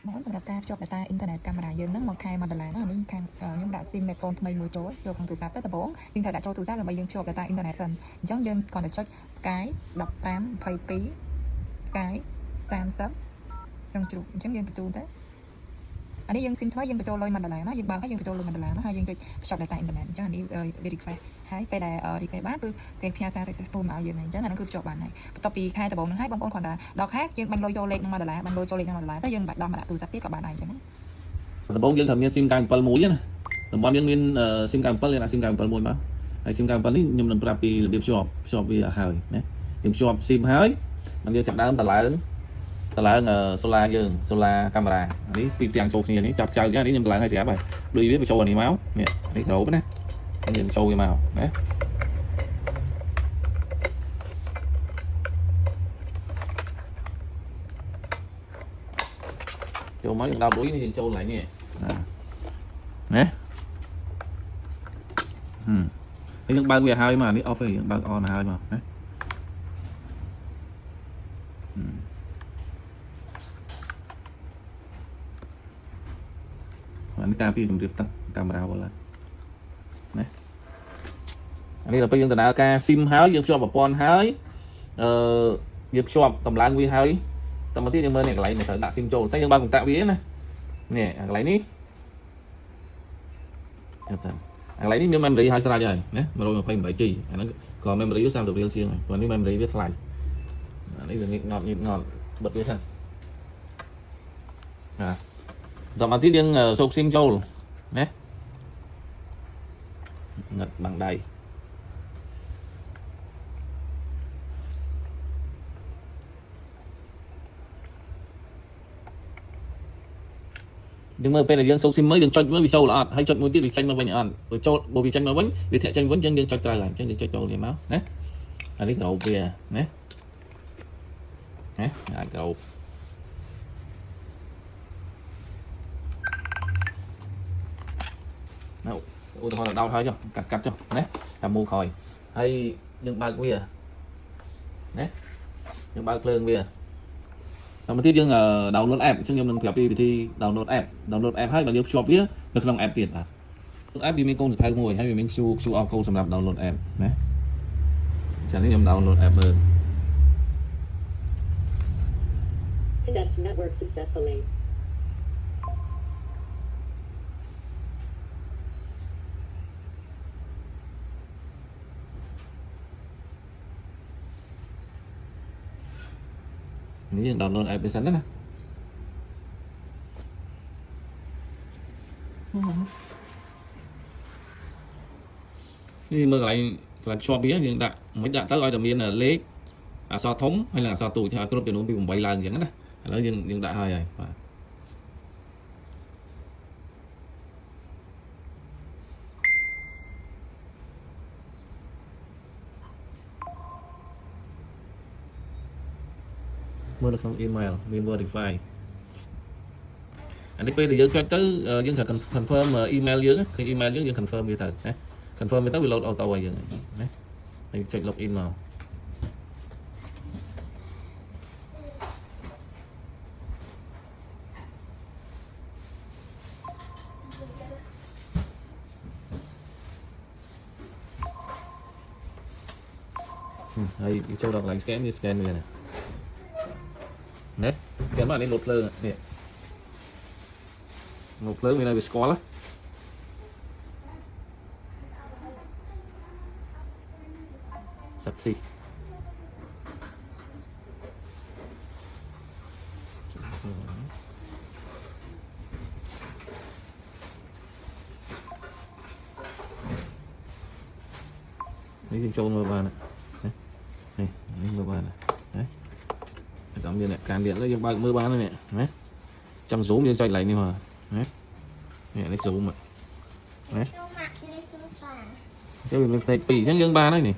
mónសម្រាប់ការភ្ជាប់ data អ៊ីនធឺណិតកាមេរ៉ាយើងហ្នឹងមកខែ1ដុល្លារណានេះខាងខ្ញុំដាក់ SIM មេហ្វូនថ្មីមួយចូលយកក្នុងទូរស័ព្ទទៅដំបូងយើងត្រូវដាក់ចូលទូរស័ព្ទដើម្បីយើងភ្ជាប់ data អ៊ីនធឺណិតសិនអញ្ចឹងយើងគ្រាន់តែចុចផ្កាយ15 22ផ្កាយ30ក្នុងជ្រូកអញ្ចឹងយើងបញ្ចូលទៅអានេះយើង SIM ថ្មីយើងបញ្ចូលលុយ1ដុល្លារណាយើងបើកហើយយើងបញ្ចូលលុយ1ដុល្លារណាហើយយើងចុចភ្ជាប់ data អ៊ីនធឺណិតអញ្ចឹងអានេះវា request ហើយពេលដែល request បានគឺគេផ្ញើសារ successful មកឲ្យយើងអញ្ចឹងអានោះគឺភ្ជាប់បានហើយបន្ទាប់ពីខែដំបូងហ្នឹងហើយបងប្អូនគ្រាន់តែដល់ខែយើងបាញ់លុយចូលលេខនឹង1ដុល្លារបាញ់លុយចូលលេខនឹង1ដុល្លារទៅយើងមិនបាច់ដោះមកដាក់ទូរស័ព្ទទៀតក៏បានដែរអញ្ចឹងណាដំបូងយើងត្រូវមាន SIM 97មួយណាតំបន់យើងមាន SIM 97យើងដាក់ SIM 97មួយមកហើយ SIM 97នេះខ្ញុំនឹងប្រាប់ពីរបៀបភ្ជាប់វាហើយណាយើងភ្ជាប់ SIM ហើយమనంយើងចាប់ដើមតឡើងsolar យើង solar camera នេះពីផ្ទាំងចូលគ្នានេះចាប់ចៅនេះខ្ញុំតឡើងឲ្យស្រាប់ហើយដូចវាបញ្ចូលអានេះមកនេះក្របណាយើងចូលវាមកណាចូលមកយើងដោតលុយនេះយើងចូលឡើងនេះណាហើយយើងបើកវាហើយមកនេះ off ហើយយើងបើក on ហើយមកណាអានេះការពីជំរាបទឹកកាមេរ៉ាវល់ហើយណាអានេះដល់ពេលយើងដំណើរការ SIM ហើយយើងភ្ជាប់ប្រព័ន្ធហើយយើងភ្ជាប់តម្លើងវាហើយតមកទៀតយើងមើលនេះកន្លែងនេះត្រូវដាក់ SIM ចូលតែយើងបើកកុងតាក់វាណានេះកន្លែងនេះទៅកន្លែងនេះមាន memory ហើយស្រេចហើយណា 128G អាហ្នឹងក៏ memory វា30រៀលជាងហើយព្រោះនេះ memory វាថ្លៃអានេះវាងត់បិទវាសិនដល់មកទៀតយើងសូក SIM ចូលណាងឹតបាំងដៃយើងមើលពេលដែលយើងសូក SIM មើលយើងចុចមើលវាចូលអត់ហើយចុចមួយទៀតវាចេញមកវិញអត់បើចូលបើវាចេញមកវិញវាធាក់ចេញវិញអញ្ចឹងយើងចុចត្រូវហើយអញ្ចឹងយើងចុចចូលវាមកណាអានេះក្របវាណាអាចក្របឧទាហរណ៍ដោតហើយចុះកាត់ចុះណាតាមមូលក្រោយហើយយើងបើកវាណាយើងបើកភ្លើងវាដល់មកទៀតយើង download app អញ្ចឹងខ្ញុំនឹងប្រាប់ពីវិធី download app ហើយបើយើងភ្ជាប់វានៅក្នុង app ទៀតបាទ app វាមានកូនសភៅមួយហើយវាមាន QR code សម្រាប់ download app ណាអញ្ចឹងនេះខ្ញុំ download app មើល Connect network successfully. នេះយើង download app ទៅសិនណានេះមើលកន្លែងភ្ជាប់វាយើងដាក់មិនដាក់ទៅឲ្យតែមានលេខអក្សរធំហើយនិងអក្សរតូចឲ្យគ្រប់ចំនួនពី8ឡើងអញ្ចឹងណាឥឡូវយើងដាក់ហើយបាទមើលនៅក្នុង email មាន verify អានេះពេលដែលយើងចុចទៅយើងត្រូវ confirm email យើងឃើញ email យើង confirm វាទៅណា confirm វាទៅវា load auto ឲ្យយើងណាហើយចុច login មកហើយចូលដល់កន្លែង scan វា scan វាណាគេមកនេះលោតភ្លើងនេះលោតភ្លើងវានៅវាស្គាល់សាក់ស៊ីនេះយើងចូលមើលបាននេះមើលបានតាមមានការđiệnលើយើងបើកមើលបាននេះណាចាំ zoom យើងចុចកន្លែងនេះមកណានេះ zoom ណាចូលវាមានផ្នែក2អញ្ចឹងយើងបានហើយនេះ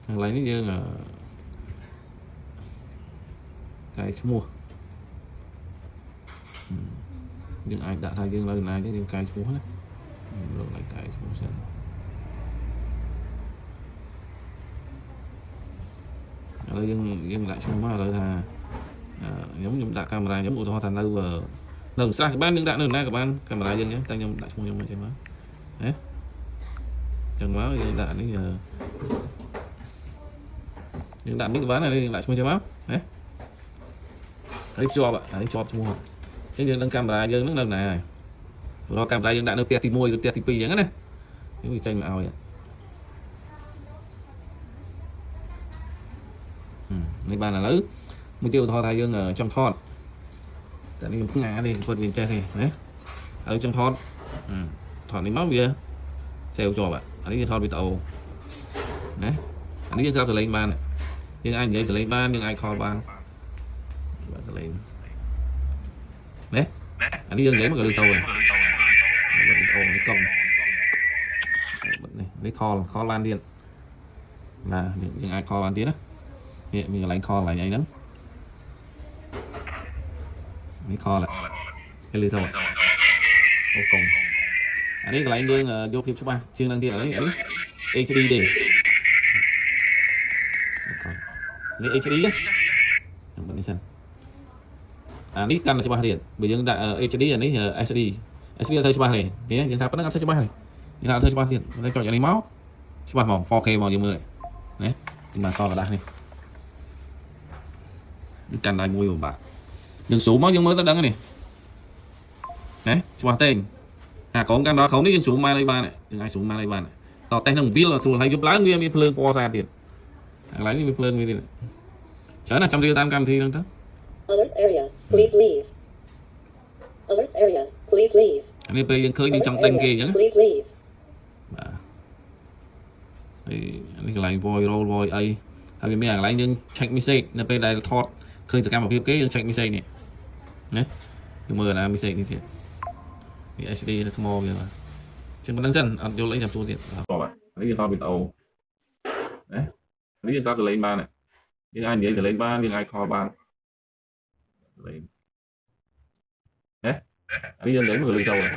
កន្លែងនេះយើងកាយឈ្មោះយើងអាចដាក់ថាយើងនៅណាទេយើងកាយឈ្មោះណារកlại cái số sân rồi nhưng lại xong mà rồi là giống như đã camera giống ô tô thành đâu lần xa các bạn những đã nâng này các bạn camera dân nhé tay nhung đã xong nhung mà chẳng đấy chẳng báo đã đến giờ những đạn biết ván này đi lại xong chưa báo đấy đấy cho bạn đấy cho mua chứ dân đang camera dân nước lần này rồi camera dân đạn được tia thì môi được tia thì pi vậy này những tranh mà ao vậy này bàn là lớn mục tiêu thò thay dương ở trong thon tại vì cũng ngã đi phần miền tây thì đấy ở trong thon thon đi máu bia xèo cho bạn anh đi thon bị tàu đấy anh đi sao từ lên bàn này nhưng anh vậy từ lên bàn nhưng ai kho bàn bạn từ lên đấy anh đi dương giấy mà cái đường sâu rồi ôm cái công này lấy kho lan điện là những ai kho lan điện á mình lấy kho lại vậy đó mấy kho lại cái lưới xong vô cùng anh ấy lại đương vô phim số 3 chương đăng tiên ấy HD đi lấy HD đấy bật đi xem đi căn là số 3 điện bởi dương đã HD là đấy SD là số 3 này thế chúng ta vẫn đang số 3 này chúng ta số 3 điện đây chọn cái này máu số 3 màu 4K màu nhiều mười đấy mà kho là đắt này căn này mua của bạn đừng số máu dương mới ta đăng cái này đấy số tên có căn đó không đi số mai đây ba này đừng ai số mai đây ba này tỏ tên thằng viết là số hay giúp lá nguyên bị phơi qua ra tiền lấy đi phơi nguyên đi chớ là trong đi tam cam thi luôn đó Alert area, please leave. Alert area, please leave. anh ấy bây giờ khơi đi trong tên kia nhá Please leave. thì anh ấy lại voi ấy hay mấy hàng lấy nhưng check message là bây đây là thọt khơi từ cam vào phía kế check message này đấy nhưng mà là message như thế thì SD là small vậy mà trên bên đằng chân anh vô lấy làm số tiền lấy cho bị tàu đấy lấy cho từ lấy ba này nhưng ai nhớ từ lấy ba nhưng ai kho ba lấy đấy bây giờ lấy một người tàu này